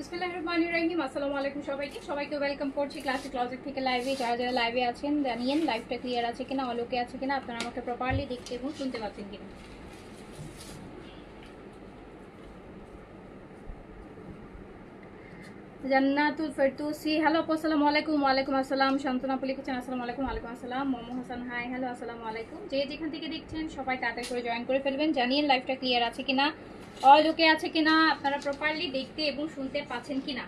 বিসমিল্লাহিররহমানিররহিম। আসসালামু আলাইকুম সবাইকে ওয়েলকাম করছি ক্লাসিক লজিক থেকে লাইভে। যারা লাইভে আছেন জানিয়েন লাইভটা ক্লিয়ার আছে কিনা, অলোকে আছে কিনা, আপনারা আমাকে প্রপারলি দেখতে এবং শুনতে পাচ্ছেন কিনা। জান্নাতুল ফেরদৌসি, হ্যালো আপু, আসসালামু আলাইকুম। ওয়ালাইকুম আসসালাম। শান্তনা আপু লিখেছেন আসসালামু আলাইকুম। ওয়ালাইকুম আসসালাম। মোমো হাসান, হাই, হ্যালো, আসসালামু আলাইকুম। যে যেখান থেকে দেখছেন সবাই তাড়াতাড়ি করে জয়েন করে ফেলবেন। জানিয়েন লাইভটা ক্লিয়ার আছে কিনা, অলোকে আছে কিনা, আপনারা প্রপারলি দেখতে এবং শুনতে পাচ্ছেন কিনা।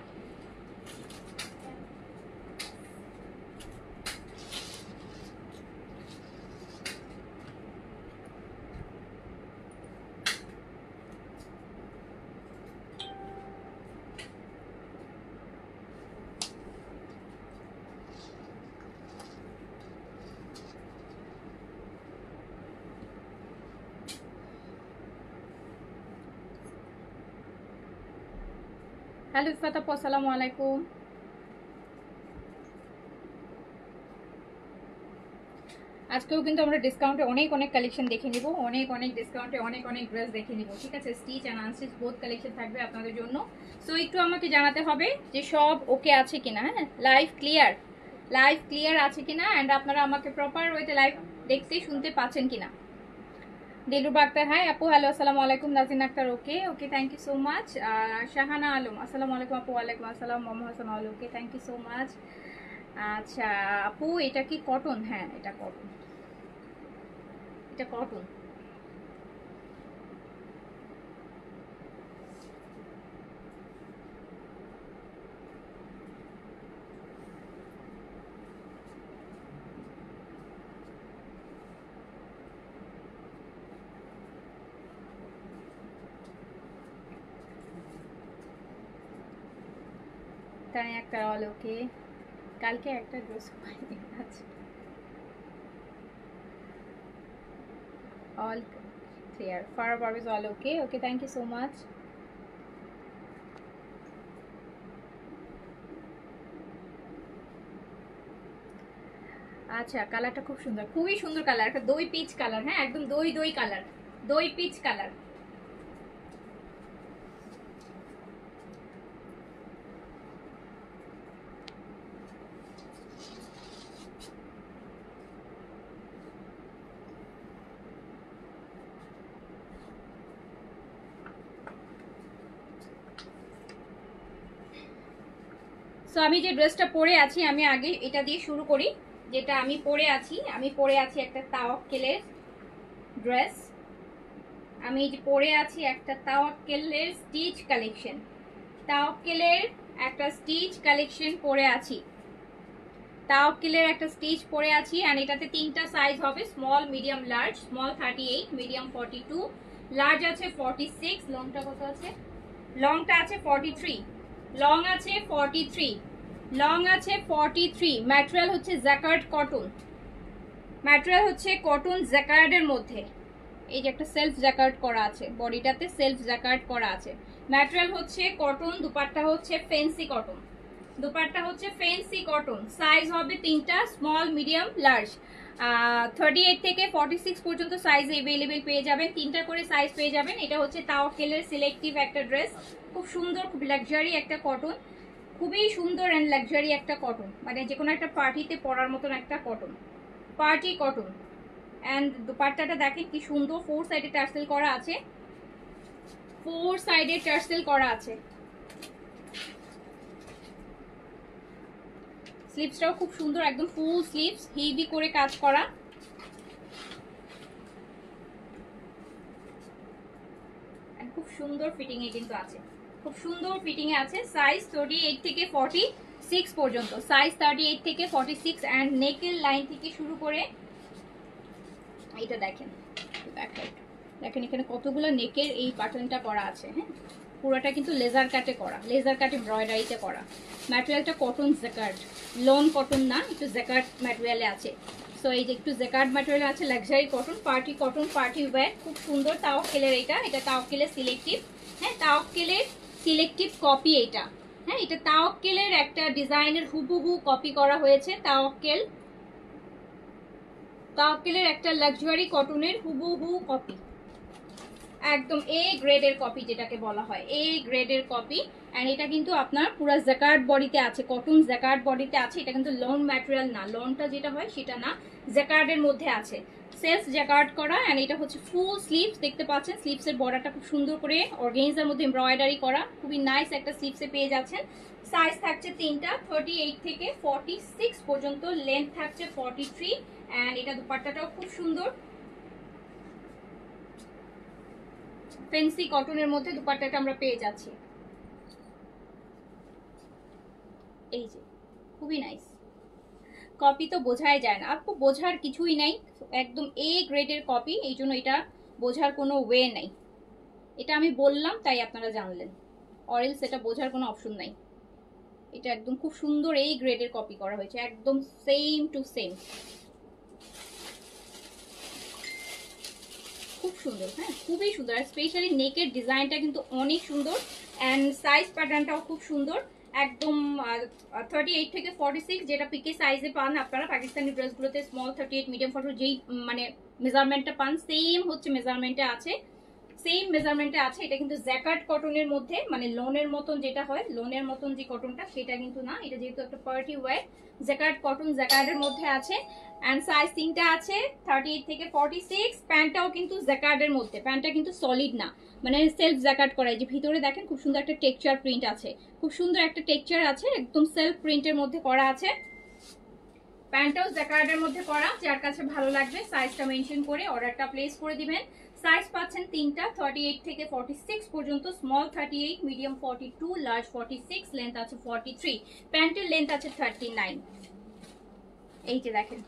হ্যালো ইফাত আপু, আসসালামু আলাইকুম। আজকেও কিন্তু আমরা ডিসকাউন্টে অনেক কালেকশন দেখে নিব, অনেক ডিসকাউন্টে অনেক ড্রেস দেখে নিব। ঠিক আছে, stitch and unstitch both collection থাকবে আপনাদের জন্য। সো একটু আমাকে জানাতে হবে যে সব ওকে আছে কিনা। হ্যাঁ, লাইভ ক্লিয়ার আছে কিনা, অ্যান্ড আপনারা আমাকে প্রপার ওয়েতে লাইভ দেখতে শুনতে পাচ্ছেন কিনা। দিলরুবা আক্তার, হাই আপু, হ্যালো, আসসালামু আলাইকুম। Nazin Akter, okay, thank you so much. Shahana Alam, আসসালামু আলাইকুম আপু। ওয়ালাইকুম আসসালাম। Mohammad Hasan, all okay, thank you so much. আচ্ছা আপু, এটা কি কটন? হ্যাঁ, এটা কটন। তাই একটা অল ওকে, কালকে একটা ড্রেস পাইনি। আচ্ছা, all clear. Fara Parvez, all okay, thank you so much. আচ্ছা, কালারটা খুব সুন্দর, খুবই সুন্দর কালার, একটা দই পিচ কালার। হ্যাঁ, একদম দই কালার, দই পিচ কালার। সো আমি যে ড্রেসটা পরে আছি, আমি আগে এটা দিয়ে শুরু করি। যেটা আমি পরে আছি একটা তাওয়াক্কেলের ড্রেস। আমি যে পরে আছি একটা তাওয়াক্কেলের স্টিচ কালেকশন, তাওয়াক্কেলের একটা স্টিচ কালেকশন পরে আছি। তাওয়াক্কেলের একটা স্টিচ পরে আছি, এন্ড এটাতে তিনটা সাইজ হবে, small, medium, large. Small 38, medium 42, large আছে 46। লংটা কত আছে? লংটা আছে 43, লং আছে 43, লং আছে 43। ম্যাটেরিয়াল হচ্ছে জ্যাকার্ড কটন, ম্যাটেরিয়াল হচ্ছে কটন জ্যাকার্ডের মধ্যে। এই যে একটা সেলফ জ্যাকার্ড করা আছে, বডিটাতে সেলফ জ্যাকার্ড করা আছে। ম্যাটেরিয়াল হচ্ছে কটন, দুপাট্টা হচ্ছে ফেন্সি কটন, দুপাট্টা হচ্ছে ফেন্সি কটন। সাইজ হবে তিনটা, স্মল, মিডিয়াম, লার্জ। 38 থেকে 46 পর্যন্ত সাইজ এভেলেবেল পেয়ে যাবেন, তিনটা করে সাইজ পেয়ে যাবেন। এটা হচ্ছে তাওয়াক্কেলের সিলেক্টিভ একটা ড্রেস, খুব সুন্দর, খুব লাক্সারি একটা কটন, খুবই সুন্দর অ্যান্ড লাক্সারি একটা কটন, মানে যে কোনো একটা পার্টিতে পরার মতন একটা কটন, পার্টি কটন। অ্যান্ড দুপাট্টাটা দেখেন কি সুন্দর, 4 সাইডে টার্সেল করা আছে, 4 সাইডে টার্সেল করা আছে। স্লিভসটাও খুব সুন্দর, একদম ফুল স্লিভস, হেভি করে কাজ করা। খুব সুন্দর ফিটিং এ কিন্তু আছে, খুব সুন্দর ফিটিং এ আছে। সাইজ 38 থেকে 46 পর্যন্ত, সাইজ 38 থেকে 46। অ্যান্ড নেকের লাইন থেকে শুরু করে এইটা দেখেন, দেখেন এখানে কতগুলো নেকের এই প্যাটার্নটা করা আছে। হ্যাঁ, পুরোটা কিন্তু লেজার কাটে করা, লেজার কাটে এমব্রয়ডারিতে করা। ম্যাটেরিয়ালটা কটন জ্যাকার্ড, লন কটন না, একটু জ্যাকার্ড ম্যাটেরিয়ালে আছে। সো এই যে একটু জ্যাকার্ড ম্যাটেরিয়াল আছে, লাক্সারি কটন, পার্টি ওয়্যার, খুব সুন্দর। তাওয়াক্কেলের এটা তাওয়াক্কেলের সিলেক্টিভ। হ্যাঁ, তাওয়াক্কেলের সিলেক্টিভ কপি এটা। হ্যাঁ, এটা তাওয়াক্কেলের একটা ডিজাইনের হুবহু কপি করা হয়েছে। তাওয়াক্কেলের একটা লাক্সারি কটনের হুবহু কপি। একদম এ গ্রেডের কপি যেটাকে বলা হয়, এ গ্রেডের কপি। এন্ড এটা কিন্তু আপনার পুরো জ্যাকার্ড বডিতে আছে, কটন জ্যাকার্ড বডিতে আছে। এটা কিন্তু লন ম্যাটেরিয়াল না, লনটা যেটা হয় সেটা না, জ্যাকার্ডের মধ্যে আছে, সেলফ জ্যাকার্ড করা। এন্ড এটা হচ্ছে ফুল স্লিভস, দেখতে পাচ্ছেন স্লিভসের বর্ডারটা খুব সুন্দর করে অর্গানজার মধ্যে এমব্রয়ডারি করা, খুবই নাইস একটা স্লিভসে পেয়ে যাচ্ছেন। সাইজ থাকছে তিনটা, 38 থেকে 46 পর্যন্ত, লেন্থ থাকছে 43। এন্ড এটা দুপাট্টাটাও খুব সুন্দর, ফেন্সি কটনের মধ্যে দুপাট্টাটা আমরা পেয়ে যাচ্ছি। এই যে খুবই নাইস, কপি তো বোঝাই যায় না আপু, বোঝার কিছুই নাই, একদম এ গ্রেডের কপি, এই জন্য এটা বোঝার কোনো ওয়ে নাই। এটা আমি বললাম তাই আপনারা জানলেন, অরেলস এটা বোঝার কোনো অপশন নাই। এটা একদম খুব সুন্দর এই গ্রেডের কপি করা হয়েছে, একদম সেম টু সেম, খুব সুন্দর। হ্যাঁ খুবই সুন্দর, আর স্পেশালি নেকের ডিজাইনটা কিন্তু অনেক সুন্দর। অ্যান্ড সাইজ প্যাটার্নটাও খুব সুন্দর, একদম 38 থেকে 46 যেটা পিকে সাইজে পান আপনারা পাকিস্তানি ড্রেসগুলোতে, স্মল 38, মিডিয়াম 40 যেই মানে মেজারমেন্টটা পান সেম হচ্ছে মেজারমেন্টে আছে, সেম মেজারমেন্টে আছে। এটা কিন্তু জ্যাকার্ড কটনের মধ্যে, মানে লোনের মতন যেটা হয়, লোনের মতন যে কটনটা সেটা কিন্তু না, এটা যেহেতু একটা পার্টি ওয়্যার, জ্যাকার্ড কটন জ্যাকার্ডের মধ্যে আছে। এন্ড সাইজ তিনটা আছে, 38 থেকে 46। প্যান্টটাও কিন্তু জ্যাকার্ডের মধ্যে, প্যান্টটা কিন্তু সলিড না, মানে সেলফ জ্যাকার্ড করা। এই যে ভিতরে দেখেন খুব সুন্দর একটা টেক্সচার প্রিন্ট আছে, খুব সুন্দর একটা টেক্সচার আছে, একদম সেলফ প্রিন্টের মধ্যে করা আছে। প্যান্টটাও জ্যাকার্ডের মধ্যে করা, যার কাছে ভালো লাগবে সাইজটা মেনশন করে অর্ডারটা প্লেস করে দিবেন। সাইজ পাচ্ছেন তিনটা, 38 থেকে 46 পর্যন্ত, স্মল 38, মিডিয়াম 42, লার্জ 46, লেন্থ আছে 43, প্যান্টের লেন্থ আছে 39। এই যে দেখেন,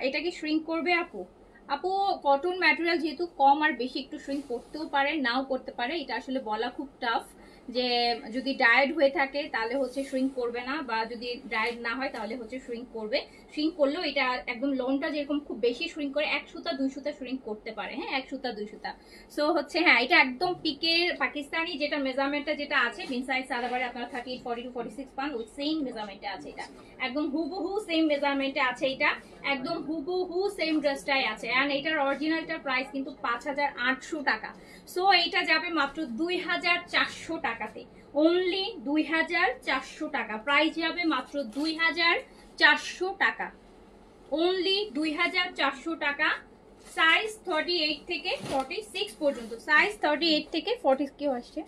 এটা কি শ্রিঙ্ক করবে আপু? আপু কটন ম্যাটেরিয়াল যেহেতু কম আর বেশি, একটু শ্রিঙ্ক করতেও পারে নাও করতে পারে, এটা আসলে বলা খুব টাফ। যে যদি ডায়েট হয়ে থাকে তাহলে হচ্ছে শ্রিঙ্ক করবে না, বা যদি ডায়েট না হয় তাহলে হচ্ছে শ্রিঙ্ক করবে। শ্রিঙ্ক করলেও এটা একদম লোনটা যেরকম খুব বেশি শ্রিঙ্ক করে, 1 সুতা 2 সুতা শ্রিঙ্ক করতে পারে। হ্যাঁ 1 সুতা 2 সুতা। সো হচ্ছে হ্যাঁ এটা একদম পিকের পাকিস্তানি যেটা মেজারমেন্টটা যেটা আছে, বিন সাইজ সাদাবারে আপনারা 38, 42, 46 পান, ওই সেম মেজারমেন্টে আছে এটা, একদম হুবহু সেম মেজারমেন্টে আছে এটা, একদম হুবহু সেম ড্রেসটাই আছে। এন্ড এটার অরিজিনালটার প্রাইস কিন্তু 5800 টাকা। সো এইটা যাবে মাত্র 2400 টাকাতে, অনলি 2400 টাকা, প্রাইস যাবে মাত্র 2400 টাকা, অনলি 2400 টাকা। সাইজ 38 থেকে 46 পর্যন্ত, সাইজ 38 থেকে 40 কি আসছে,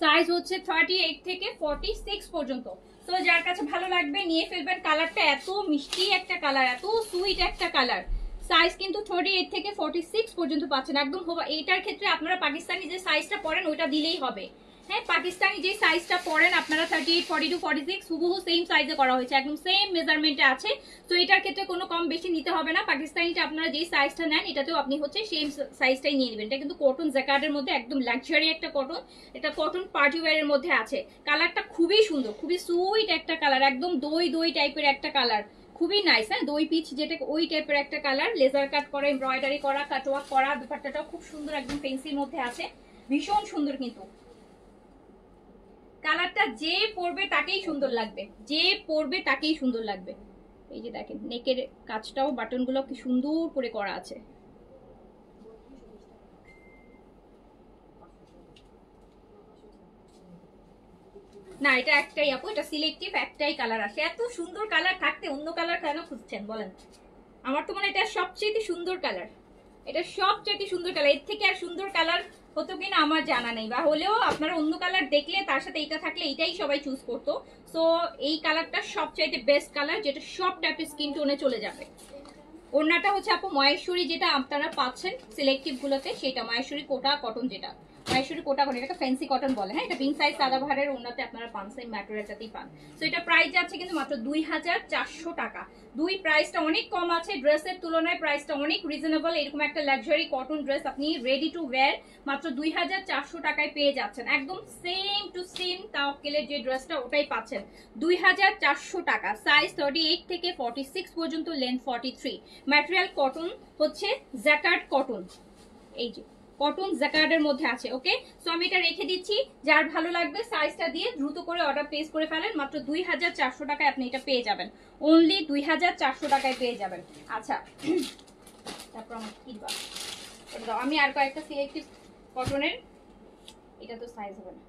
সাইজ হচ্ছে 38 থেকে 46 পর্যন্ত। তো যার কাছে ভালো লাগবে নিয়ে ফেলবেন। কালারটা এত মিষ্টি একটা কালার, এত সুইট একটা কালার। সাইজ কিন্তু 38 থেকে 46 পর্যন্ত পাচ্ছেন একদম। এইটার ক্ষেত্রে আপনারা পাকিস্তানি যে সাইজটা পরেন ওইটা দিলেই হবে। হ্যাঁ পাকিস্তানি যে সাইজটা পরেন আপনারা 38, 42, 46 হুবহু সেম সাইজে করা হয়েছে, একদম সেম মেজারমেন্টে আছে। তো এটার ক্ষেত্রে কোনো কম বেশি নিতে হবে না। পাকিস্তানিটা আপনারা যেই সাইজটা নেন এটাতেও আপনি হচ্ছে সেম সাইজটাই নিয়ে নেবেন। এটা কিন্তু কটন জ্যাকার্ডের মধ্যে, একদম লাক্সারি একটা কটন, এটা কটন পার্টি ওয়্যারের মধ্যে আছে। কালারটা খুবই সুন্দর, খুবই সুইট একটা কালার, একদম দই দই টাইপের একটা কালার, খুবই নাইস। হ্যাঁ দই পিচ যেটা ওই টাইপের একটা কালার, লেজার কাট করা, এমব্রয়ডারি করা, কাটওয়ার্ক করা, দুপাট্টাটাও খুব সুন্দর, একদম পেন্সির মধ্যে আছে, ভীষণ সুন্দর। কিন্তু কালারটা যে পরবে তাকেই সুন্দর লাগবে, যে পরবে তাকেই সুন্দর লাগবে। এই যে দেখেন নেকের কাজটাও, বাটনগুলো কি সুন্দর করে করা আছে। না এটা একটাই আপু, এটা সিলেক্টিভ একটাই কালার আসে। এত সুন্দর কালার থাকতে অন্য কালার কেন খুঁজছেন বলেন? আমার তো মনে হয় এটা সবচেয়ে সুন্দর কালার, এটা সবচেয়ে সুন্দর কালার, এর থেকে আর সুন্দর কালার হতো কিনা আমার জানা নেই, বা হলেও আপনারা অন্য কালার দেখলে তার সাথে এইটা থাকলে এইটাই সবাই চুজ করতো। সো এই কালারটা সবচাইতে বেস্ট কালার, যেটা সব টাইপের স্কিন টোনে চলে যাবে। ওড়নাটা হচ্ছে আপু মহেশ্বরী, যেটা আপনারা পাচ্ছেন সিলেক্টিভ গুলোতে, সেটা মহেশ্বরী কোটা কটন, যেটা মহেশ্বরী কোটা কটন, এটাকে ফ্যান্সি কটন বলে। হ্যাঁ এটা বিন সাইজ সাদাবাহারের ওড়নাতে আপনারা পান, সেম ম্যাটেরিয়ালটাতেই পান। সো এটা প্রাইস যাচ্ছে কিন্তু মাত্র 2400 টাকা। দুই প্রাইসটা অনেক কম আছে, ড্রেসের তুলনায় প্রাইসটা অনেক রিজনেবল। এরকম একটা লাক্সারি কটন ড্রেস আপনি রেডি টু ওয়্যার মাত্র 2400 টাকায় পেয়ে যাচ্ছেন, একদম সেম টু সেম তাওয়াক্কেলের যে ড্রেসটা ওটাই পাচ্ছেন 2400 টাকা। সাইজ 38 থেকে 46 পর্যন্ত, লেন্থ 43, ম্যাটেরিয়াল কটন হচ্ছে জ্যাকার্ড কটন। এই যে কটন জ্যাকার্ডের মধ্যে আছে। ওকে, সো আমি এটা রেখে দিচ্ছি, যার ভালো লাগবে সাইজটা দিয়ে দ্রুত করে অর্ডার প্লেস করে ফেলেন। মাত্র 2400 টাকায় আপনি এটা পেয়ে যাবেন, অনলি 2400 টাকায় পেয়ে যাবেন। আচ্ছা, তারপর আমার কি দাও, আমি আর কয়েকটা সিলেক্টিভ কটনের, এটা তো সাইজ হবে না,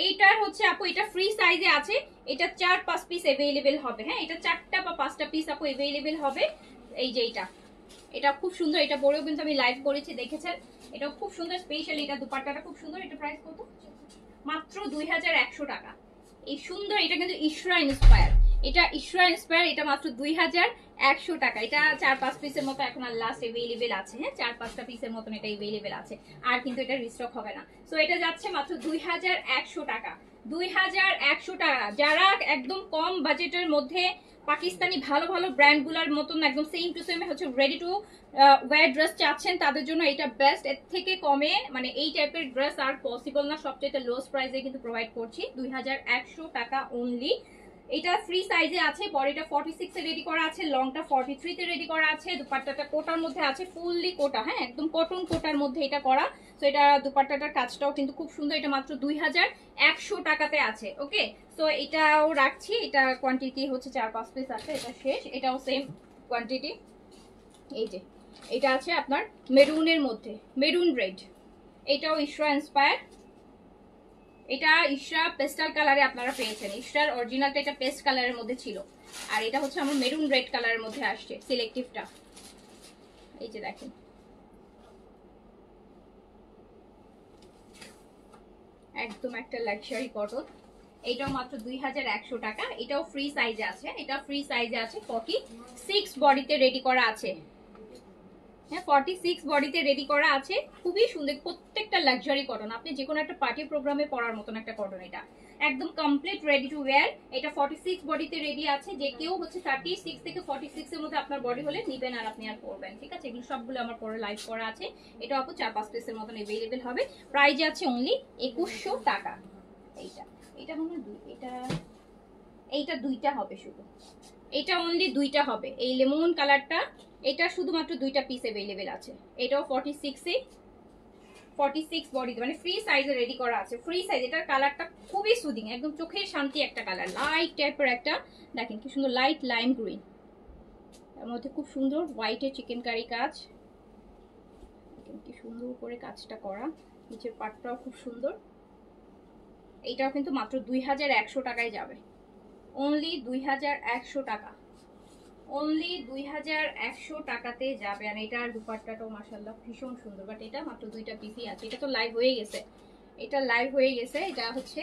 এইটার হচ্ছে আপু এটা ফ্রি সাইজে আছে, এটা 4-5 পিস अवेलेबल হবে। হ্যাঁ, এটা 4টা বা 5টা পিস আপু अवेलेबल হবে। এই যে এটা খুব সুন্দর, এটা পরেও কিন্তু আমি লাইভ করেছি, দেখেছেন, এটা খুব সুন্দর, স্পেশালি এটা দুপাট্টাটা খুব সুন্দর। এটা প্রাইস কত? মাত্র 2100 টাকা। এই সুন্দর, এটা কিন্তু ইশরা ইন্সপায়ার, এটা ইশরা ইন্সপায়ার, এটা মাত্র 2100 টাকা। এটা 4-5 পিসের মতো এখন আর লাস্ট अवेलेबल আছে। হ্যাঁ, 4-5টা পিসের মতন এটা अवेलेबल আছে, আর কিন্তু এটা রিস্টক হবে না। সো এটা যাচ্ছে মাত্র 2100 টাকা। 2100 টাকা। যারা একদম কম বাজেটের মধ্যে পাকিস্তানি ভালো ভালো ব্র্যান্ডগুলোর মতন একদম সেম টু সেম হচ্ছে রেডি টু ওয়্যার ড্রেস চাচ্ছেন, তাদের জন্য এটা বেস্ট। এর থেকে কমে মানে এই টাইপের ড্রেস আর পসিবল না, সবচেয়ে লোয়েস্ট প্রাইসে কিন্তু প্রোভাইড করছি 2100 টাকা অনলি। এটা ফ্রি সাইজে আছে, বডিটা 46 এ রেডি করা আছে, লংটা 43 তে রেডি করা আছে, দুপাট্টাটা কোটার মধ্যে আছে, ফুললি কোটা। হ্যাঁ, একদম কটন কোটার মধ্যে এটা করা। তো এটা দুপাট্টাটার কাজটাও কিন্তু খুব সুন্দর, এটা মাত্র 2100 টাকাতে আছে। ওকে, সো এটাও রাখছি, এটা কোয়ান্টিটি হচ্ছে 4-5 পিস আছে, এটা শেষ। এটাও সেম কোয়ান্টিটি। এই যে এটা আছে আপনার মেরুনের মধ্যে, মেরুন রেড, এটাও ইশরা ইন্সপায়ার। এটা ইশরা পেস্টাল কালারে আপনারা পেয়েছেন, ইশরার অরিজিনালটা এটা পেস্ট কালারের মধ্যে ছিল, আর এটা হচ্ছে আমার মেরুন রেড কালারের মধ্যে আসছে সিলেক্টিভটা। এই যে দেখেন, একদম একটা লাক্সারি কটন, এটাও মাত্র 2100 টাকা। এটাও ফ্রি সাইজে আছে, এটা ফ্রি সাইজে আছে, 46 বডিতে রেডি করা আছে। হ্যাঁ, 46 বডিতে রেডি করা আছে, খুবই সুন্দর, প্রত্যেকটা লাক্সারি কটন, আপনি যে কোনো একটা পার্টি প্রোগ্রামে পরার মতন একটা কটন। এটা একদম কমপ্লিট রেডি টু ওয়্যার। এটা 46 বডিতে রেডি আছে, যে কেউ হচ্ছে 36 থেকে 46 এর মধ্যে আপনার বডি হলে নিবেন আর আপনি আর পরবেন। ঠিক আছে, এগুলো সবগুলো আমার পরে লাইভ করা আছে। এটা আপু 4-5 পিসের মতন अवेलेबल হবে, প্রাইস আছে অনলি 2100 টাকা। এটা মনে হয় এইটা দুইটা হবে শুধু, এটা অনলি দুইটা হবে, এই লেমন কালারটা, এটা শুধুমাত্র দুইটা পিস अवेलेबल আছে। এটাও 46 বডি, মানে ফ্রি সাইজে রেডি করা আছে, ফ্রি সাইজ। এটার কালারটা খুবই সুদিং, একদম চোখের শান্তি একটা কালার, লাইট টাইপের একটা, দেখেন কি সুন্দর লাইট লাইম গ্রিন, এর মধ্যে খুব সুন্দর হোয়াইটের চিকেন কারি কাজ, দেখেন কি সুন্দর করে কাজটা করা, নিচের পাটটাও খুব সুন্দর। এইটাও কিন্তু মাত্র 2100 টাকায় যাবে, অনলি 2100 টাকা, অনলি 2100 টাকাতে যাবে। আর এটার দুপাট্টাটাও মাশাআল্লাহ ভীষণ সুন্দর, বাট এটা মাত্র দুইটা পিসই আছে, এটা তো লাইভ হয়ে গেছে, এটা লাইভ হয়ে গেছে। এটা হচ্ছে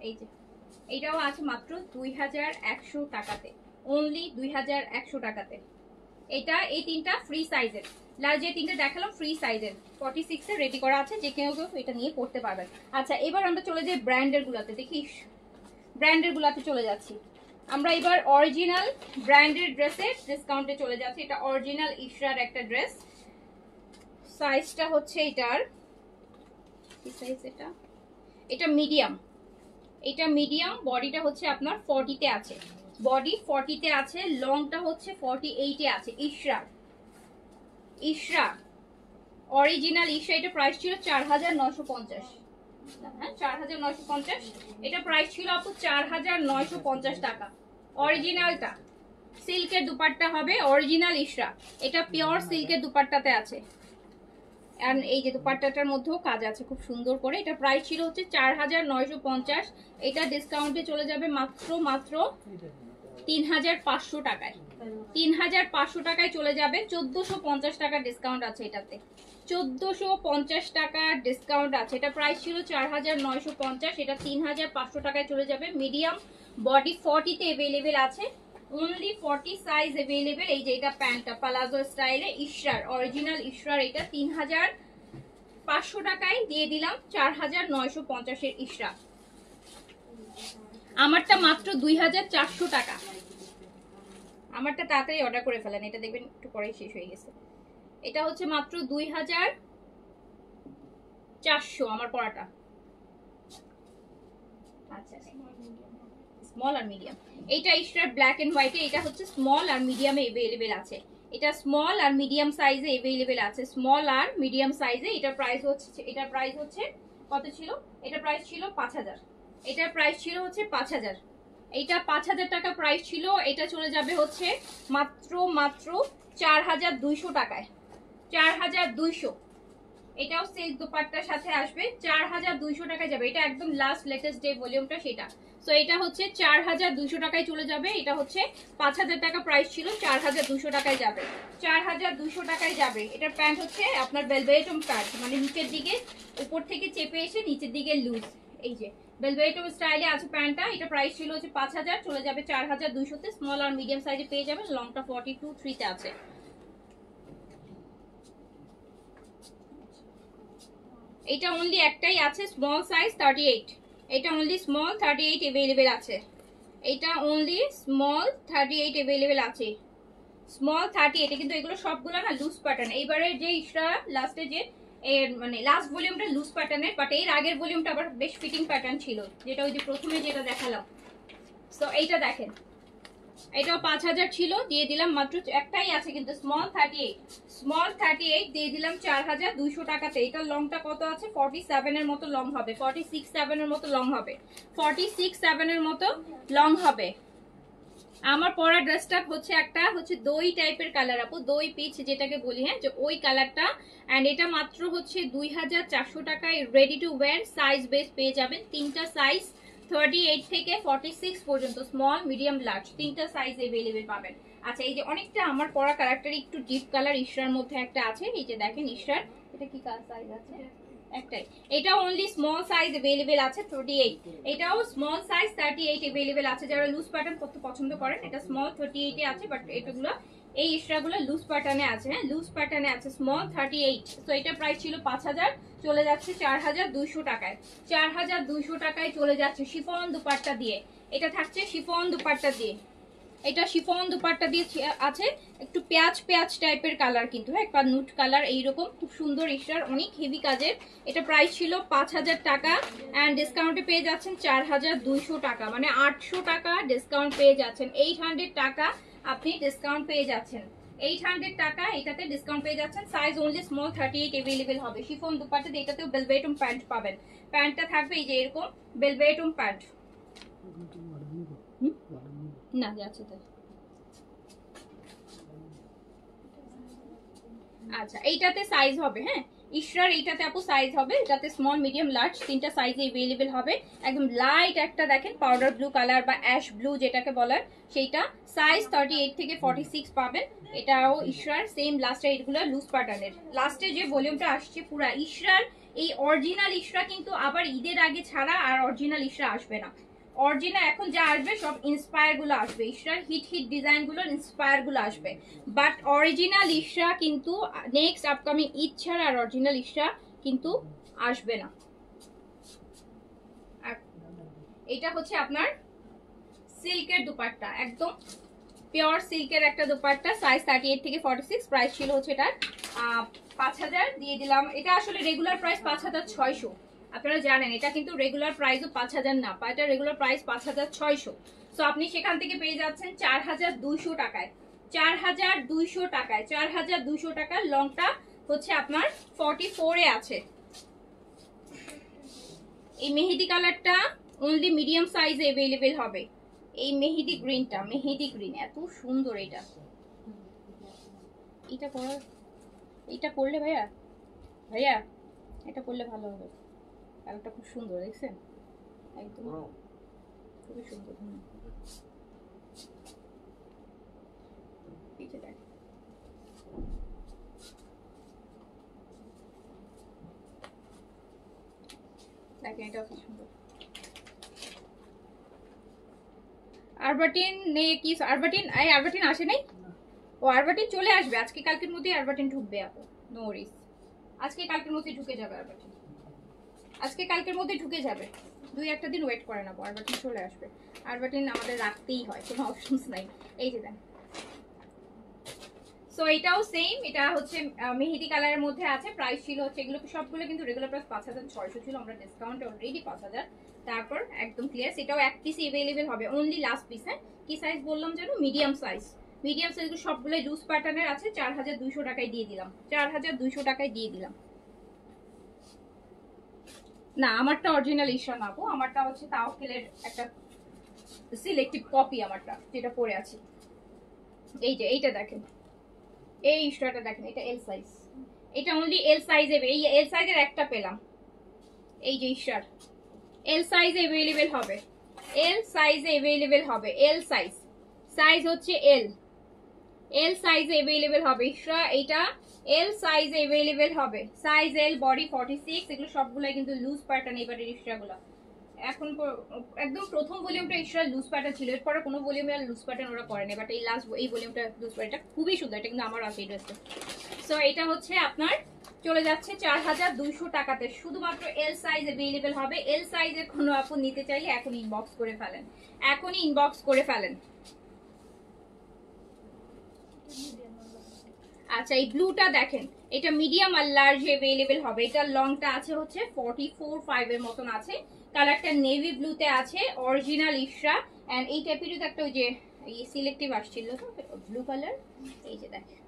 এই যে এটাও আছে মাত্র 2100 টাকাতে, অনলি 2100 টাকাতে। এটা এই তিনটা ফ্রি সাইজের, লার্জ যে তিনটা দেখালাম ফ্রি সাইজের, 46 এ রেডি করা আছে, যে কেউ এটা নিয়ে পড়তে পারবেন। আচ্ছা, এবার আমরা চলে যাই ব্র্যান্ডের গুলাতে, দেখি ব্র্যান্ডের গুলাতে চলে যাচ্ছি আমরা। এবার অরিজিনাল ব্র্যান্ডেড ড্রেসের ডিসকাউন্টে চলে যাচ্ছে। এটা অরিজিনাল ইশরার একটা ড্রেস, সাইজটা হচ্ছে এটার কি সাইজ, এটা মিডিয়াম, এটা মিডিয়াম, বডিটা হচ্ছে আপনার 40 তে আছে, বডি 40 তে আছে, লংটা হচ্ছে 48 এ আছে। ইশরা অরিজিনাল ইশরা, এটা প্রাইস ছিল 4950। হ্যাঁ, 4950, এটা প্রাইস ছিল আপু 4950 টাকা। অরিজিনালটা সিল্কের দুপাট্টা হবে, অরিজিনাল ইশরা, এটা পিওর সিল্কের দুপাট্টাতে আছে, আর এই যে দুপাট্টাটার মধ্যেও কাজ আছে খুব সুন্দর করে। এটা প্রাইস ছিল হচ্ছে 4950, এটা ডিসকাউন্টে চলে যাবে মাত্র 3500 টাকায়, 3500 টাকায় চলে যাবে। 1450 টাকা ডিসকাউন্ট আছে এটাতে, 1450 টাকা ডিসকাউন্ট আছে। এটা প্রাইস ছিল 4950, এটা 3500 টাকায় চলে যাবে। মিডিয়াম বডি 40 তে अवेलेबल আছে, অনলি 40 সাইজ अवेलेबल। এই যে এটা প্যান্টটা পালাজো স্টাইলে ইশরার, অরিজিনাল ইশরার, এটা 3500 টাকায় দিয়ে দিলাম 4950 এর ইশরা। আমারটা মাত্র 2400 টাকা, আমারটা তাড়াতাড়ি অর্ডার করে ফেলেন, এটা দেখবেন একটু পরেই শেষ হয়ে গেছে। এটা হচ্ছে মাত্র 2400 আমার পড়াটা। আচ্ছা, স্মল আর মিডিয়াম, এইটা ইশরার ব্ল্যাক এন্ড হোয়াইটে, এটা হচ্ছে স্মল আর মিডিয়ামে अवेलेबल আছে। এটা স্মল আর মিডিয়াম সাইজে अवेलेबल আছে, স্মল আর মিডিয়াম সাইজে। এটার প্রাইস হচ্ছে কত ছিল? এটা প্রাইস ছিল 5000। এটার প্রাইস ছিল হচ্ছে 5000। এইটা 5000 টাকা প্রাইস ছিল, এটা চলে যাবে হচ্ছে মাত্র 4200 টাকায়। 4200। এটাও সিল্ক দোপাট্টার সাথে আসবে, 4200 টাকায় যাবে। এটা একদম লাস্ট লেটেস্ট ডে ভলিউমটা সেটা। সো এটা হচ্ছে 4200 টাকায় চলে যাবে। এটা হচ্ছে 5000 টাকা প্রাইস ছিল, 4200 টাকায় যাবে। 4200 টাকায় যাবে। এটার প্যান্ট হচ্ছে আপনার বেলভেটম প্যান্ট, মানে নিচের দিকে উপর থেকে চেপে এসে নিচের দিকে লুজ। এই যে বেলভেটম স্টাইলে আছে প্যান্টটা। এটা প্রাইস ছিল হচ্ছে 5000, চলে যাবে 4200 তে। স্মল আর মিডিয়াম সাইজে পেয়ে যাবেন। লংটা 42-3 তে আছে। এটা অনলি একটাই আছে, স্মল সাইজ 38। এটা অনলি স্মল 38 अवेलेबल আছে। এটা অনলি স্মল 38 अवेलेबल আছে, স্মল 38। কিন্তু এগুলো সবগুলো না লুজ প্যাটার্ন। এইবারে যে ইসরা লাস্টে যে মানে লাস্ট ভলিউমটা লুজ প্যাটার্নের, বাট এর আগের ভলিউমটা আবার বেশ ফিটিং প্যাটার্ন ছিল, যেটা ওই যে প্রথমে যেটা দেখালাম। সো এইটা দেখেন, এটাও 5000 ছিল, দিয়ে দিলাম মাত্র একটাই আছে কিন্তু স্মল 38। স্মল 38 দিয়ে দিলাম 4200 টাকাতে। এটা লংটা কত আছে? 47 এর মতো লং হবে, 46-7 এর মতো লং হবে, 46-7 এর মতো লং হবে। আমার পরা ড্রেসটা হচ্ছে একটা হচ্ছে দই টাইপের কালার, আপু দই পিচ যেটাকে বলি, হ্যাঁ, যে ওই কালারটা। এন্ড এটা মাত্র হচ্ছে 2400 টাকায় ready to wire. Size base পেয়ে যাবেন তিনটা সাইজ, 38 থেকে 46 পর্যন্ত, স্মল মিডিয়াম লার্জ তিনটা সাইজ अवेलेबल পাবেন। আচ্ছা, এই যে অনেকটা আমার পরা কালারটার একটু ডিপ কালার ইশরার মধ্যে একটা আছে, এই যে দেখেন ইশরার, এটা কি কালার সাইজ আছে? একটাই। এটা অনলি স্মল সাইজ अवेलेबल আছে 38। এটাও স্মল সাইজ 38 अवेलेबल আছে। যারা লুজ প্যাটার্ন করতে পছন্দ করেন, এটা স্মল 38 এ আছে, বাট এটাগুলো এই ইশরাগুলো লুজ প্যাটার্নে আছে, হ্যাঁ, লুজ প্যাটার্নে আছে, স্মল 38। সো এটা প্রাইস ছিল 5000, চলে যাচ্ছে 4200 টাকায়। 4200 টাকায় চলে যাচ্ছে শিফন দুপাট্টা দিয়ে। এটা থাকছে শিফন দুপাট্টা দিয়ে। এটা শিফন দুপাট্টা দিয়ে আছে, একটু পেঁয়াজ পেঁয়াজ টাইপের কালার কিন্তু, হ্যাঁ, একটা নুট কালার, এইরকম খুব সুন্দর ইশরার, অনেক হেভি কাজের। এটা প্রাইস ছিল 5000 টাকা এন্ড ডিসকাউন্টে পেয়ে যাচ্ছেন 4200 টাকা, মানে 800 টাকা ডিসকাউন্ট পেয়ে যাচ্ছেন। 800 টাকা আপনি ডিসকাউন্ট পেয়ে যাচ্ছেন, 800 টাকা এটাতে ডিসকাউন্ট পেয়ে যাচ্ছেন। সাইজ অনলি স্মল 38 अवेलेबल হবে। শিফন দুপাট্টাতে এটাতেও বেলভেটম প্যান্ট পাবেন। প্যান্টটা থাকবে এই যে এরকম বেলভেটম প্যান্ট। না যাচ্ছে তাই। আচ্ছা, এইটাতে সাইজ হবে, হ্যাঁ, ইশরার এইটাতে আপু সাইজ হবে, এটাতে স্মল মিডিয়াম লার্জ তিনটা সাইজে अवेलेबल হবে। একদম লাইট একটা দেখেন পাউডার ব্লু কালার বা অ্যাশ ব্লু যেটাকে বলার, সেইটা সাইজ 38 থেকে 46 পাবেন। এটাও ইশরার সেম লাস্টে এগুলো লুজ প্যাটার্নের। লাস্টে যে ভলিউমটা আসছে পুরা ইশরার, এই অরিজিনাল ইশরা কিন্তু আবার ঈদের আগে ছাড়া আর অরিজিনাল ইশরা আসবে না। অরিজিনাল এখন যা আসবে সব ইন্সপায়ার গুলো আসবে, ইশরার হিট হিট ডিজাইন গুলোর ইন্সপায়ার গুলো আসবে, বাট অরিজিনাল ইশরা কিন্তু নেক্সট আপকামিং ঈদ ছাড়া আর অরিজিনাল ইশরা কিন্তু আসবে না। আর এটা হচ্ছে আপনার সিল্কের দুপাট্টা, একদম পিওর সিল্কের একটা দুপাট্টা, সাইজ 38 থেকে 46। প্রাইস ছিল হচ্ছে এটার 5000, দিয়ে দিলাম। এটা আসলে রেগুলার প্রাইস 5600, আপনারা জানেন এটা কিন্তু রেগুলার প্রাইসও 5000 না, এটা রেগুলার প্রাইস 5600। সো আপনি সেখান থেকে পেয়ে যাচ্ছেন 4200 টাকায়। 4200 টাকায়, 4200 টাকার লংটা হচ্ছে আপনার 44 এ আছে। এই মেহেদি কালারটা অনলি মিডিয়াম সাইজে अवेलेबल হবে। এই মেহেদি গ্রিনটা, মেহেদি গ্রিন এত সুন্দর। এটা এটা পরা, এটা পরলে ভাইয়া ভাইয়া এটা পরলে ভালো হবে। কালারটা খুব সুন্দর, দেখছেন, একদম খুবই সুন্দর। পিছে দেখ, দেখেন এটাও কি সুন্দর। আরবাটিন নেই কি? আরবাটিন আরবাটিন আসে নাই? ও আরবাটিন চলে আসবে আজকে কালকের মধ্যে। আরবাটিন ঢুকবে আপু, নো ওয়ারিস, আজকে কালকের মধ্যে ঢুকে যাবে আরবাটিন, আজকে কালকের মধ্যে ঢুকে যাবে। 2-1 দিন ওয়েট করে নেবো, আরবাটিন চলে আসবে। আরবাটিন আমাদের রাখতেই হয়, কোনো অপশনস নাই। এই যে দেন, সো এটাও সেম, এটা হচ্ছে মেহেদি কালারের মধ্যে আছে। প্রাইস ছিল হচ্ছে এগুলো সবগুলো কিন্তু রেগুলার প্রাইস 5600 ছিল, আমরা ডিসকাউন্ট অলরেডি 5000। তারপর একদম ক্লিয়ার, এটাও এক পিস अवेलेबल হবে, অনলি লাস্ট পিস। হ্যাঁ, কি সাইজ বললাম যেন? মিডিয়াম সাইজ, মিডিয়াম সাইজ সবগুলো লুজ প্যাটার্নের আছে। 4200 টাকায় দিয়ে দিলাম, 4200 টাকায় দিয়ে দিলাম। না আমারটা অরিজিনাল ইশরা না আপু, আমারটা হচ্ছে তাওয়াক্কেলের একটা সিলেক্টিভ কপি আমারটা, যেটা পরে আছে। এই যে এইটা দেখেন, এই ইশরাটা দেখেন, এটা এল সাইজ, এটা অনলি এল সাইজে, এই এল সাইজের একটা পেলাম। এই যে ইশরার এল সাইজে अवेलेबल হবে, এল সাইজে अवेलेबल হবে, এল সাইজ, সাইজ হচ্ছে এল, এল সাইজে अवेलेबल হবে ইশরা, এটা এল সাইজে अवेलेबल হবে, সাইজ এল, বডি 46। এগুলো সবগুলাই কিন্তু লুজ প্যাটার্ন এবারে ইশরাগুলো। এখন একদম প্রথম ভলিউমটা ইশরা লুজ প্যাটার্ন ছিল, এরপরে কোনো ভলিউমে আর লুজ প্যাটার্ন ওরা করেনি, বাট এই লাস্ট এই ভলিউমটা লুজ প্যাটার্ন, এটা খুবই সুন্দর, এটা কিন্তু আমার আছে এই ড্রেসটা। সো এটা হচ্ছে আপনার চলে যাচ্ছে 4200 টাকাতে, শুধুমাত্র এল সাইজ अवेलेबल হবে। এল সাইজের কোনো আপু নিতে চাইলে এখন ইনবক্স করে ফেলেন, এখনই ইনবক্স করে ফেলেন। আচ্ছা এই ব্লুটা দেখেন, এটা মিডিয়াম আর লার্জ अवेलेबल হবে। এটা লংটা আছে হচ্ছে 44.5 এর মতন আছে, কালারটা নেভি ব্লুতে আছে, অরিজিনাল ইশরা। এন্ড এই টাইপেরই তো একটা ওই যে এই সিলেক্টিভ আসছিল তো ব্লু কালার, এই যে দেখেন।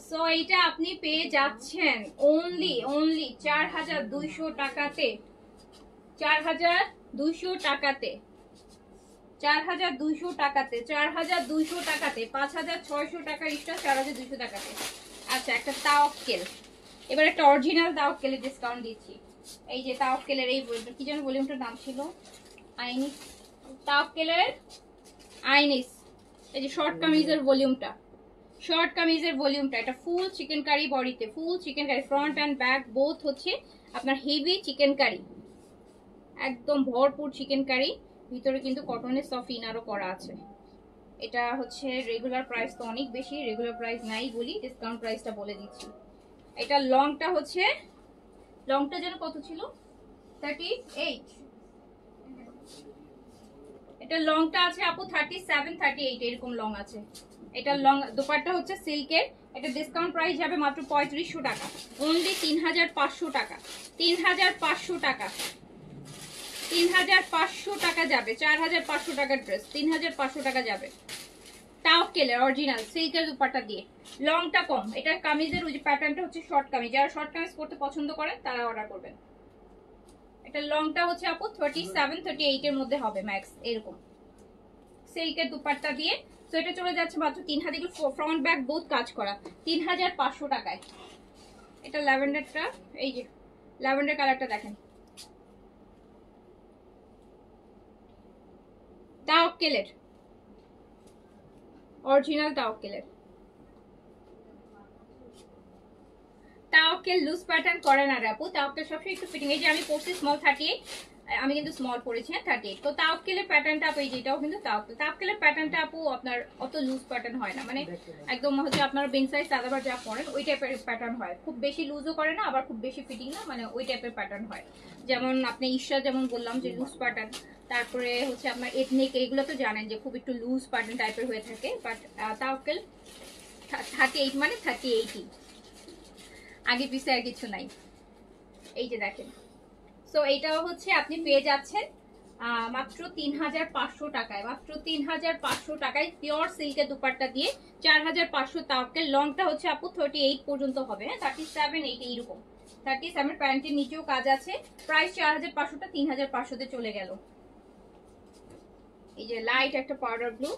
সো এইটা আপনি পেয়ে যাচ্ছেন অনলি 4200 টাকাতে, 4200 টাকাতে, 4200 টাকাতে, 4200 টাকাতে, 5600 টাকা ইশরা, 4200 টাকাতে। আচ্ছা একটা তাওয়াক্কেল, এবার একটা অরিজিনাল তাওয়াক্কেলের ডিসকাউন্ট দিচ্ছি। এই যে তাওয়াক্কেলের এই কি যেন ভলিউমটার নাম ছিল, আইনিস, তাওয়াক্কেলের আইনিস। এই যে শর্ট কামিজের ভলিউমটা, শর্ট কামিজের ভলিউমটা, এটা ফুল চিকেন কারি বডিতে, full chicken curry, front and back both হচ্ছে আপনার হেভি চিকেন কারি, একদম ভরপুর চিকেন কারি, ভিতরে কিন্তু কটনের সফট ইনারও করা আছে। এটা হচ্ছে রেগুলার প্রাইস তো অনেক বেশি, রেগুলার প্রাইস নাই বলি, ডিসকাউন্ট প্রাইসটা বলে দিচ্ছি। এটা লংটা হচ্ছে, লংটা যেন কত ছিল, 38, এটা লংটা আছে আপু 37 38 এরকম লং আছে। এটা লং, দোপাট্টা হচ্ছে সিল্কের, এটা ডিসকাউন্ট প্রাইস যাবে মাত্র 3500 টাকা, অনলি 3500 টাকা, 3500 টাকা, 3500 টাকা যাবে, 4500 টাকার ড্রেস 3500 টাকা যাবে। তাওয়াক্কেলের অরিজিনাল সিল্কের দুপাট্টা দিয়ে, লংটা কম, এটা কামিজের ওই যে প্যাটার্নটা হচ্ছে শর্ট কামিজ, যারা শর্ট কামিজ পরতে পছন্দ করেন তারা অর্ডার করবেন। এটা লংটা হচ্ছে আপু 37 38 এর মধ্যে হবে ম্যাক্স, এরকম সিল্কের দুপাট্টা দিয়ে। তো এটা চলে যাচ্ছে মাত্র 3000, ফ্রন্ট ব্যাক বোথ কাজ করা, 3500 টাকায়। এটা ল্যাভেন্ডারটা, এই যে ল্যাভেন্ডার কালারটা দেখেন, তাওয়াক্কেলের অরিজিনাল তাওয়াক্কেলের। তাওয়াক্কেল লুজ প্যাটার্ন করে না রে আপু, তাওয়াক্কেল সবসময় একটু ফিটিং, এই যে আমি পরছি স্মল 38, আমি কিন্তু স্মল পরেছি 38। তো তাওয়াক্কেলের প্যাটার্নটা আপু, এই যে এটাও কিন্তু তাওয়াক্কেলের প্যাটার্নটা আপু আপনার অত লুজ প্যাটার্ন হয় না, মানে একদম হচ্ছে আপনার বেন সাইজ সাদাবার যা পরেন ওই টাইপের প্যাটার্ন হয়, খুব বেশি লুজও করে না আবার খুব বেশি ফিটিং না, মানে ওই টাইপের প্যাটার্ন হয়। যেমন আপনি ইশরা যেমন বললাম যে লুজ প্যাটার্ন, তারপরে হচ্ছে আপনার এথনিক, এইগুলো তো জানেন যে খুব একটু লুজ প্যাটার্ন টাইপের হয়ে থাকে, বাট তাওয়াক্কেল 38 মানে 38ই, আগে পিছে আর কিছু নাই। এই যে দেখেন, সো এইটাও হচ্ছে আপনি পেয়ে যাচ্ছেন মাত্র 3500 টাকায়, মাত্র 3500 টাকায় পিওর সিল্কের দুপাট্টা দিয়ে, 4500 তাওয়াক্কেল। লংটা হচ্ছে আপু 38 পর্যন্ত হবে, হ্যাঁ 37 8 এইরকম, 37 প্যান্টের নিচেও কাজ আছে। প্রাইস 4500 টা 3500 তে চলে গেল। এই যে লাইট একটা পাউডার ব্লু,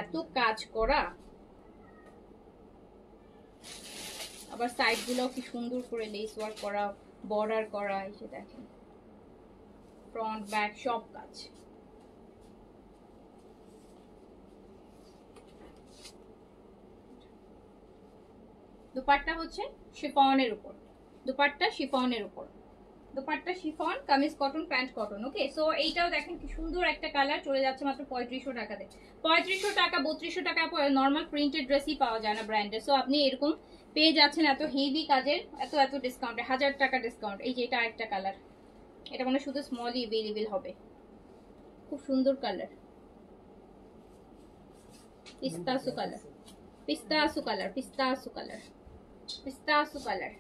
এত কাজ করা, আবার সাইড গুলো কি সুন্দর করে লেস ওয়ার্ক করা, বর্ডার করা, এই যে দেখেন ফ্রন্ট ব্যাক সব কাজ। দুপাট্টা হচ্ছে শিফনের উপর, দুপাট্টা শিফনের উপর, dupatta chiffon, kameez cotton, pant cotton. Okay, so এইটাও দেখেন কি সুন্দর একটা কালার, চলে যাচ্ছে মাত্র 3500 টাকাতে। 3500 টাকা 3200 টাকা নর্মাল প্রিন্টেড ড্রেসই পাওয়া যায় না ব্র্যান্ডের, সো আপনি এরকম পেয়ে যাচ্ছেন এত হেভি কাজের, এত এত ডিসকাউন্টে, 1000 টাকা ডিসকাউন্ট। এই যে এটা আরেকটা কালার, এটা মানে শুধু স্মলই अवेलेबल হবে, খুব সুন্দর colour, pistachio colour, pistachio colour, pistachio colour, pistachio colour,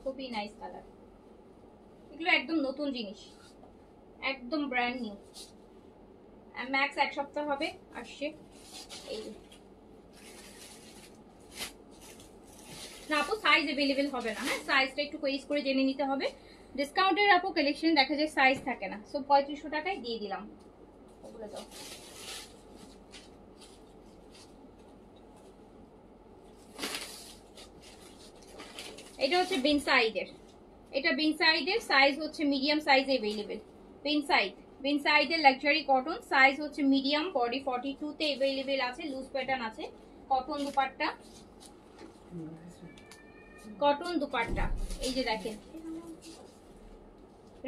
খুবই নাইস কালার। এগুলো একদম নতুন জিনিস, একদম ব্র্যান্ড নিউ, ম্যাক্স 1 সপ্তাহ হবে আসছে। এই না আপু সাইজ अवेलेबल হবে না, হ্যাঁ সাইজটা একটু কোয়েস করে জেনে নিতে হবে। ডিসকাউন্টের আপু কালেকশন দেখা যায় সাইজ থাকে না, সো 3500 টাকায় দিয়ে দিলাম। ওগুলো দাও। এটা হচ্ছে বিন সাইডের, এটা বিন সাইডের সাইজ হচ্ছে মিডিয়াম সাইজ अवेलेबल। বিন সাইডের লাক্সারি কটন সাইজ হচ্ছে মিডিয়াম, বডি 42 তে अवेलेबल আছে, লুজ প্যাটার্ন আছে, কটন দুপাট্টা, কটন দুপাট্টা। এই যে দেখেন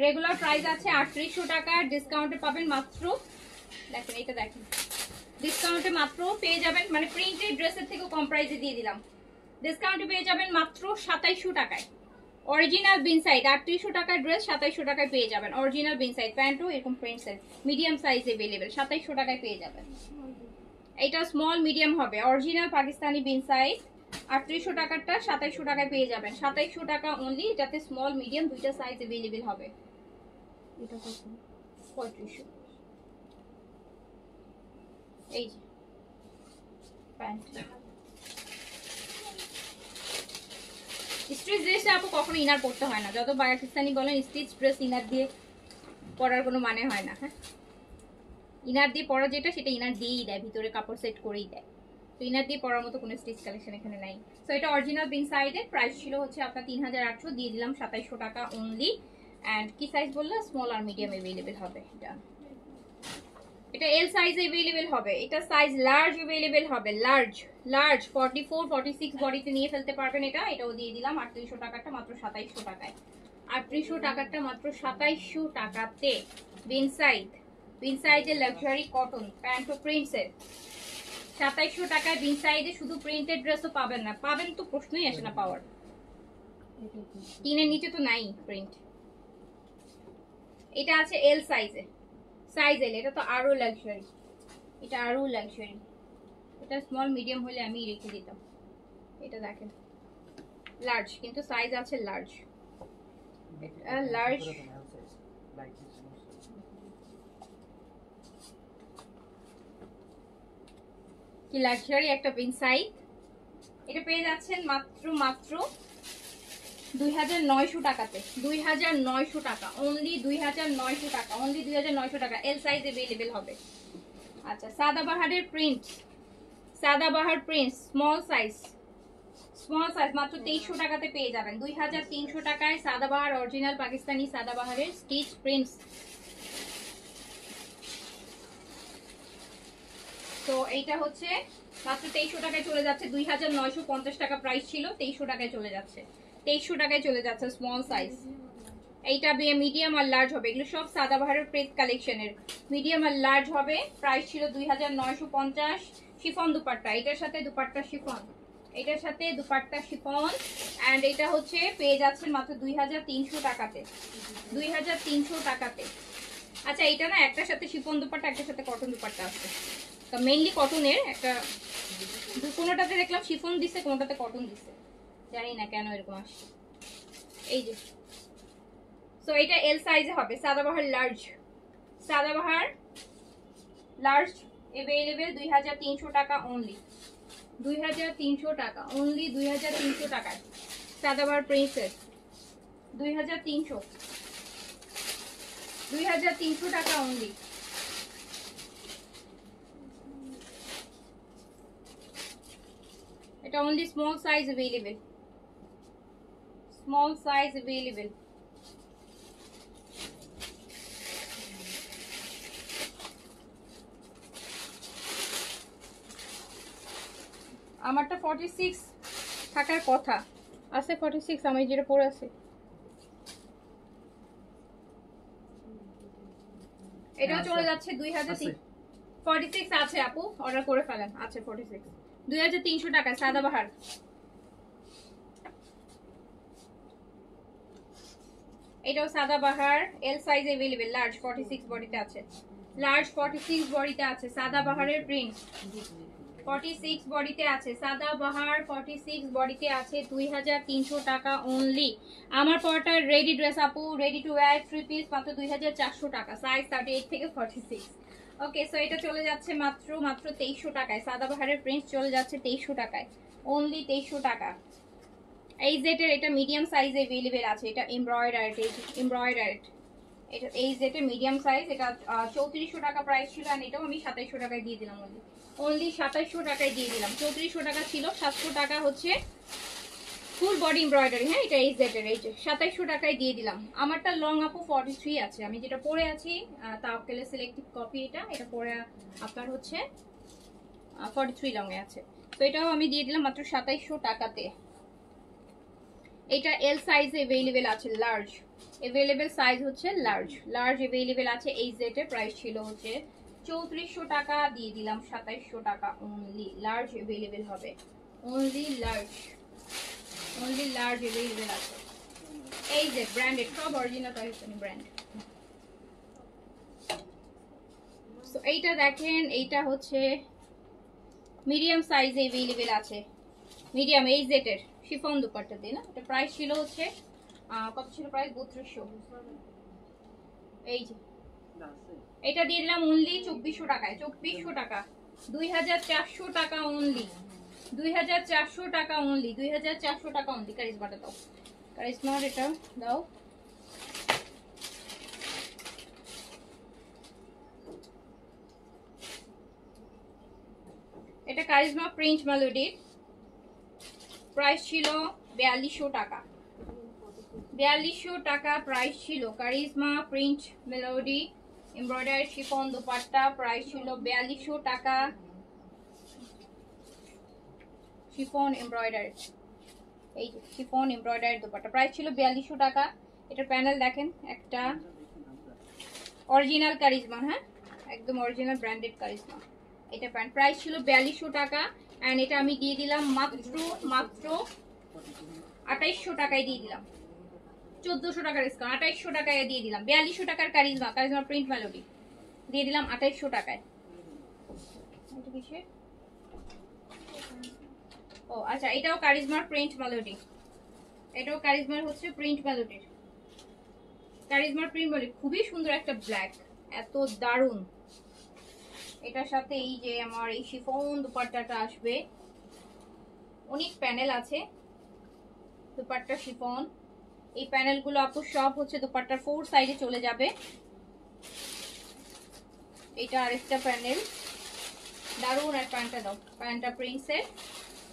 রেগুলার প্রাইস আছে 3800 টাকা, ডিসকাউন্টে পাবেন মাত্র, দেখেন এটা দেখেন ডিসকাউন্টে মাত্র পেয়ে যাবেন, মানে প্রিন্টেড ড্রেসের থেকে কম প্রাইসে দিয়ে দিলাম, ডিসকাউন্টে পেয়ে যাবেন মাত্র 2700 টাকায়। অরিজিনাল বিন সাইড 3800 টাকার ড্রেস 2700 টাকায় পেয়ে যাবেন। অরিজিনাল বিন সাইড প্যান্টও এরকম প্রিন্টসের মিডিয়াম সাইজ अवेलेबल 2700 টাকায় পেয়ে যাবেন। এটা স্মল মিডিয়াম হবে, অরিজিনাল পাকিস্তানি বিন সাইড 3800 টাকারটা 2700 টাকায় পেয়ে যাবেন। 2700 টাকা অনলি, এটাতে স্মল মিডিয়াম দুইটা সাইজ अवेलेबल হবে। এটা কত? 3500। এই যে প্যান্ট স্টিচ ড্রেসে আপু কখনো ইনার পড়তে হয় না, যত পাকিস্তানি বলেন স্টিচ ড্রেস ইনার দিয়ে পরার কোনো মানে হয় না। হ্যাঁ ইনার দিয়ে পরা যেটা সেটা ইনার দিয়েই দেয়, ভিতরে কাপড় সেট করেই দেয়, তো ইনার দিয়ে পরার মতো কোনো স্টিচ কালেকশন এখানে নাই। সো এটা অরিজিনাল বিন সাইডের, প্রাইস ছিল হচ্ছে আপনার 3800, দিয়ে দিলাম 2700 টাকা অনলি। অ্যান্ড কি সাইজ বললো? স্মল আর মিডিয়াম अवेलेबल হবে। এটা এল সাইজ अवेलेबल হবে, এটা সাইজ লার্জ अवेलेबल হবে, লার্জ 44 46 বডিতে নিয়ে ফেলতে পারবেন। এটাও দিয়ে দিলাম 3800 টাকাটা মাত্র 2700 টাকায়। 3800 টাকাটা মাত্র 2700 টাকাতে বিন সাইজের লাক্সারি কটন প্যান্ট ও প্রিন্টসের 2700 টাকায় বিন সাইজে শুধু প্রিন্টেড ড্রেসও পাবেন না, পাবেন তো প্রশ্নই আসে না পাওয়ার, তিনের নিচে তো নাই প্রিন্ট। এটা আছে এল সাইজে, সাইজ এল, এটা তো আরো লাক্সারি, এটা আরো লাক্সারি, এটা স্মল মিডিয়াম হলে আমি রেখে দিতাম। এটা দেখেন লার্জ, কিন্তু সাইজ আছে লার্জ, এটা লার্জ। কি লাক্সারি একটা বিন সাইজ, এটা পেয়ে যাচ্ছেন মাত্র 2900 টাকাতে, 2900 টাকা অনলি, 2900 টাকা অনলি, 2900 টাকা। এল সাইজ अवेलेबल হবে। আচ্ছা সাদাবাহারের print, Sadabahar print small size মাত্র 2300 টাকাতে পেয়ে যাবেন। 2300 টাকায় Sadabahar original Pakistani সাদাবাহারের stitch prints. তো এইটা হচ্ছে মাত্র 2300 টাকায় চলে যাচ্ছে, 2950 টাকা প্রাইস ছিল, 2300 টাকায় চলে যাচ্ছে, 2300 টাকায় চলে যাচ্ছে স্মল সাইজ। এইটা মিডিয়াম আর লার্জ হবে, এগুলো সব সাদাবাহারের প্রেস কালেকশনের মিডিয়াম আর লার্জ হবে। প্রাইস ছিল 2950। শিফন দুপাট্টা, এটার সাথে দুপাট্টা শিফন, এটার সাথে দুপাট্টা শিফন, এন্ড এটা হচ্ছে পেয়ে যাচ্ছেন মাত্র 2300 টাকাতে, 2300 টাকাতে। আচ্ছা এটা না একটার সাথে শিফন দুপাট্টা, একটার সাথে কটন দুপাট্টা আছে, তো মেইনলি কটনের একটা, কোনোটাতে দেখলাম শিফন দিছে, কোনোটাতে কটন দিছে, জানি না কেন এরকম আসছে। এই যে সো এটা এল সাইজে হবে, সাদাবাহার লার্জ अवेलेबल 2300 টাকা অনলি, 2300 টাকা অনলি, 2300 টাকায় সাদাবাহার প্রিন্সেস, 2300 টাকা অনলি। এটা only small size available, small size available. আমারটা 46 থাকার কথা আছে, 46 আমি যেটা পরে আছে। এটাও চলে যাচ্ছে 2000, 46 আছে আপু, অর্ডার করে ফেলেন। আচ্ছা 46 2300 টাকা সাদাবাহার। এটাও Sadabahar L size available, large 46 বডিতে আছে, লার্জ 46 বডিতে আছে, সাদাবাহারের প্রিন্ট 46 বডিতে আছে, সাদাবাহার 46 বডিতে আছে 2300 টাকা অনলি। আমার পরটা রেডি ড্রেস আপু, রেডি টু ওয়্যার 3 পিস মাত্র 2400 টাকা, সাইজ 38 থেকে 46। ওকে, সো এটা চলে যাচ্ছে মাত্র 2300 টাকায়। সাদাবাহারের প্রিন্ট চলে যাচ্ছে 2300 টাকায়, অনলি 2300 টাকা। এই জেটের এটা মিডিয়াম সাইজে अवेलेबल আছে, এটা এমব্রয়ডারি, এমব্রয়ডারি। এটা এই জেটের মিডিয়াম সাইজ, এটা 3400 টাকা প্রাইস ছিল, আর এটাও আমি 2700 টাকায় দিয়ে দিলাম, অনলি 2700 টাকায় দিয়ে দিলাম। 3400 টাকা ছিল, 700 টাকা হচ্ছে ফুল বডি এমব্রয়ডারি। হ্যাঁ, এটা এই জেটের, এই যে 2700 টাকায় দিয়ে দিলাম। আমারটা লং আপু 43 আছে, আমি যেটা পরে আছি তাওকেলের সিলেক্টিভ কপি, এটা পরে আপনার হচ্ছে 43 লং এ আছে। তো এটাও আমি দিয়ে দিলাম মাত্র 2700 টাকাতে। এটা এল সাইজে अवेलेबल আছে, লার্জ अवेलेबल সাইজ হচ্ছে লার্জ अवेलेबल আছে। এই জেটের প্রাইস ছিল হচ্ছে 3400 টাকা, দিয়ে দিলাম 2700 টাকা অনলি। লার্জ अवेलेबल হবে, অনলি লার্জ अवेलेबल আছে। এই যে ব্র্যান্ডেড, সব অরিজিনাল পাকিস্তানি ব্র্যান্ড। সো এইটা দেখেন, এইটা হচ্ছে মিডিয়াম সাইজে अवेलेबल আছে, মিডিয়াম এই জেটের শিফন দুপাট্টা দিয়ে না। এটা প্রাইস ছিল হচ্ছে কত ছিল প্রাইস, 3200। এই যে এটা দিয়ে দিলাম অনলি 2400 টাকায়, 2400 টাকা, 2400 টাকা অনলি, 2400 টাকা অনলি, 2400 টাকা অনলি। কারিজমাটা দাও, কারিজমার এটা দাও। এটা কারিজমা প্রিন্ট মেলোডির প্রাইস ছিল 4200 টাকা, 4200 টাকা প্রাইস ছিল। Charisma print melody embroidery chiffon dupatta price ছিল 4200 টাকা, শিফন এমব্রয়ডারি, এই যে শিফন এমব্রয়ডারি দুপাট্টা প্রাইস ছিল 4200 টাকা। এটার প্যানেল দেখেন, একটা অরিজিনাল কারিজমা, হ্যাঁ একদম অরিজিনাল ব্র্যান্ডেড কারিজমা। এটা প্যান্ট প্রাইস ছিল 4200 টাকা, এন্ড এটা আমি দিয়ে দিলাম মাত্র 2800 টাকায় দিয়ে দিলাম, 1400 টাকার ডিসকাউন্ট, 2800 টাকায় দিয়ে দিলাম। 4200 টাকার কারিজমা প্রিন্ট মেলোডি দিয়ে দিলাম 2800 টাকায়। এটা কিসের? ও আচ্ছা, এটাও কারিজমার প্রিন্ট মেলোডি, এটাও কারিজমার হচ্ছে প্রিন্ট মেলোডির, কারিজমার প্রিন্ট মেলোডি। খুবই সুন্দর একটা ব্ল্যাক, এত দারুন। এটার সাথে এই যে আমার এই শিফন দুপাট্টাটা আসবে, অনেক প্যানেল আছে দুপাট্টা শিফন। এই প্যানেলগুলো আপু সব হচ্ছে দুপাট্টার 4 সাইডে চলে যাবে। এটা আরেকটা প্যানেল, দারুন। আর প্যান্টটা দাও, প্যান্টটা প্রিন্সের।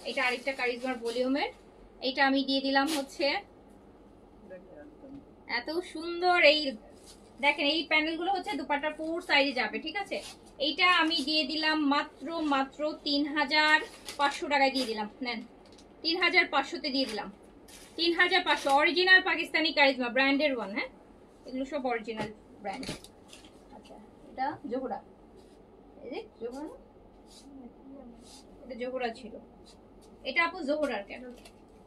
এটা আরেকটা কারিজমার ভলিউমের। এটা আমি দিয়ে দিলাম হচ্ছে এত সুন্দর। এই দেখেন, এই প্যানেলগুলো হচ্ছে দুপাট্টার 4 সাইডে যাবে, ঠিক আছে। এইটা আমি দিয়ে দিলাম মাত্র 3500 টাকায় দিয়ে দিলাম। নেন, 3500-তে দিয়ে দিলাম, 3500। অরিজিনাল পাকিস্তানি কারিজমা ব্র্যান্ডের ওয়ান, হ্যাঁ এগুলো সব অরিজিনাল ব্র্যান্ড। আচ্ছা, এটা জোহরা, এই যে জোহরা, এটা জোহরা ছিল। এটা আপু জোহরার, কেন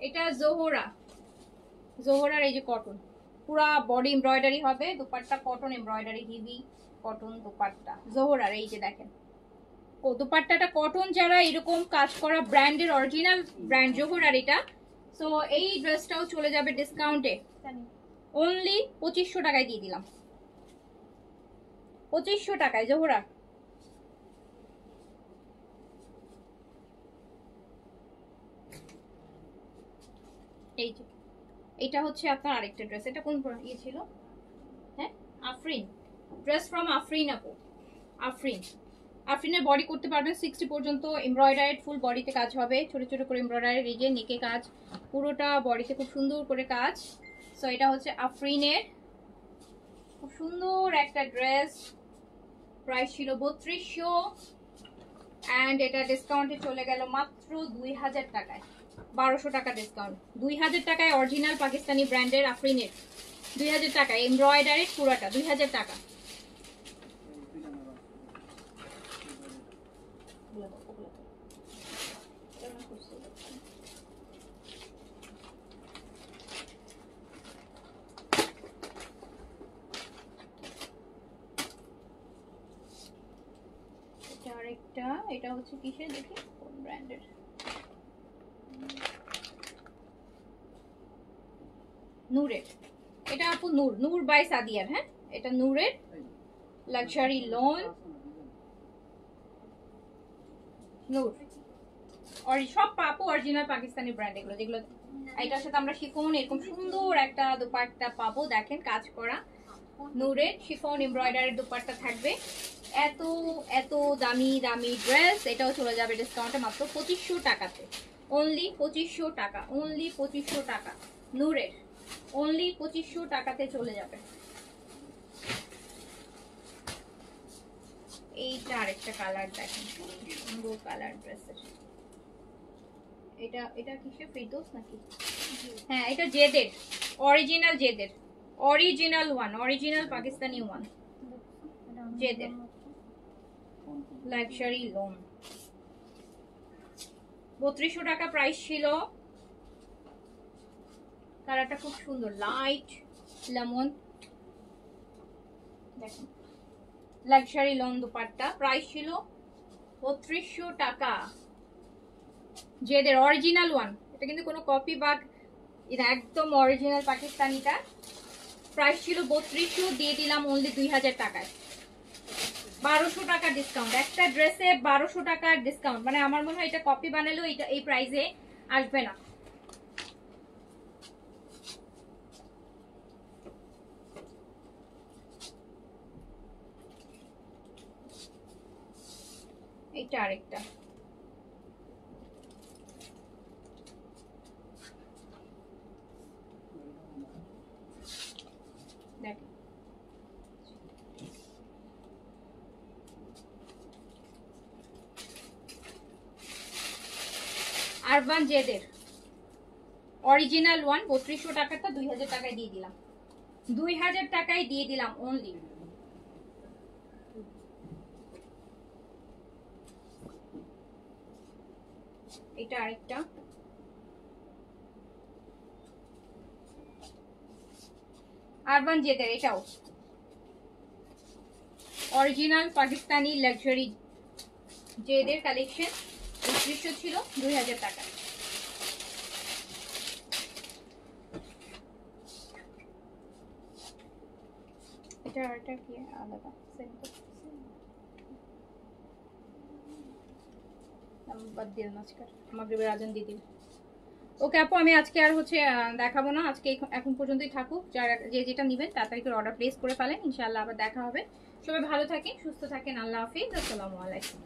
এটা জোহরার এই যে কটন, পুরা বডি এমব্রয়ডারি হবে, dupatta cotton embroidery, heavy cotton dupatta জোহরার। এই যে দেখেন, ও দুপাট্টাটা কটন, যারা এরকম কাজ করা ব্র্যান্ডের অরিজিনাল ব্র্যান্ড জোহরার এটা। সো এই ড্রেসটাও চলে যাবে ডিসকাউন্টে, অনলি 2500 টাকায় দিয়ে দিলাম, 2500 টাকায় জোহরা। এই যে এটা হচ্ছে আপনার আরেকটা ড্রেস, এটা কোন ইয়ে ছিল, হ্যাঁ আফরিন, ড্রেস ফ্রম আফরিন আপু। আফরিনের বডি করতে পারবেন 60 পর্যন্ত এমব্রয়ডারি, ফুল বডিতে কাজ হবে, ছোট ছোট করে এমব্রয়ডারি, এই যে নেকে কাজ, পুরোটা বডিতে খুব সুন্দর করে কাজ। সো এটা হচ্ছে আফরিনের খুব সুন্দর একটা ড্রেস, প্রাইস ছিল 3200, এন্ড এটা ডিসকাউন্টে চলে গেল মাত্র 2000 টাকায়, 1200 টাকা ডিসকাউন্ট, 2000 টাকায় অরিজিনাল পাকিস্তানি ব্র্যান্ডের আফরিনের, 2000 টাকায় এমব্রয়ডারি পুরোটা 2000 টাকা। আরেকটা, এটা হচ্ছে কিসের দেখি, ব্র্যান্ডের। নূরের, এটা আপু নূর, নূর বাই সাদিয়ার। হ্যাঁ, এটা নূরের লাক্সারি লোন, নূর। সব পাপু অরিজিনাল পাকিস্তানি ব্র্যান্ড এগুলো, যেগুলো এটার সাথে আমরা শিফন এরকম সুন্দর একটা দোপাট্টা পাবো। দেখেন কাজ করা নূরের শিফন এমব্রয়ডারির দোপাট্টা থাকবে। এত এত দামি দামি ড্রেস, এটাও চলে যাবে ডিসকাউন্টে মাত্র 2500 টাকাতে। অনলি 2500 টাকা, অনলি 2500 টাকা নূরের, অনলি 2500 টাকাতে চলে যাবে। এইটা আরেকটা কালার দেখেন, সুন্দর কালার ড্রেসের। এটা এটা কিসে ফিরদৌস নাকি? হ্যাঁ, এটা জেদের, অরিজিনাল জেদের, original one, original Pakistani one, জেদের লাক্সারি লোন। 3200 টাকা প্রাইস ছিল। কালারটা খুব সুন্দর, লাইট লেমন। দেখেন লাক্সারি লোন দুপাট্টা, প্রাইস ছিল 3200 টাকা। জেদের অরিজিনাল ওয়ান, এটা কিন্তু কোনো কপি বা এটা একদম অরিজিনাল পাকিস্তানিটা। প্রাইস ছিল 3200, দিয়ে দিলাম অনলি 2000 টাকায়। 1200 টাকার ডিসকাউন্ট, একটা ড্রেসে 1200 টাকার ডিসকাউন্ট। মানে আমার মনে হয় এটা কপি বানালেও এটা এই প্রাইসে আসবে না। এইটা আরেকটা, দেখেন আরবান জেদের অরিজিনাল ওয়ান। 3200 টাকাটা 2000 টাকায় দিয়ে দিলাম, 2000 টাকায় দিয়ে দিলাম অনলি। এটা আরেকটা, আরবান জেদের, এটাও অরিজিনাল পাকিস্তানি লাক্সারি জেদের কালেকশন। 3200 ছিল, 2000 টাকা। এটা কি আলাদা বাদ দিলাম আজকে, মাগরিবের আজান দিয়ে দিন। ওকে আপু, আমি আজকে আর হচ্ছে দেখাবো না, আজকে এখন পর্যন্তই থাকুক। যারা যে যেটা নেবেন তাড়াতাড়ি করে অর্ডার প্লেস করে ফেলেন, ইনশাআল্লাহ আবার দেখা হবে। সবাই ভালো থাকেন, সুস্থ থাকেন, আল্লাহ হাফিজ, আসসালামু আলাইকুম।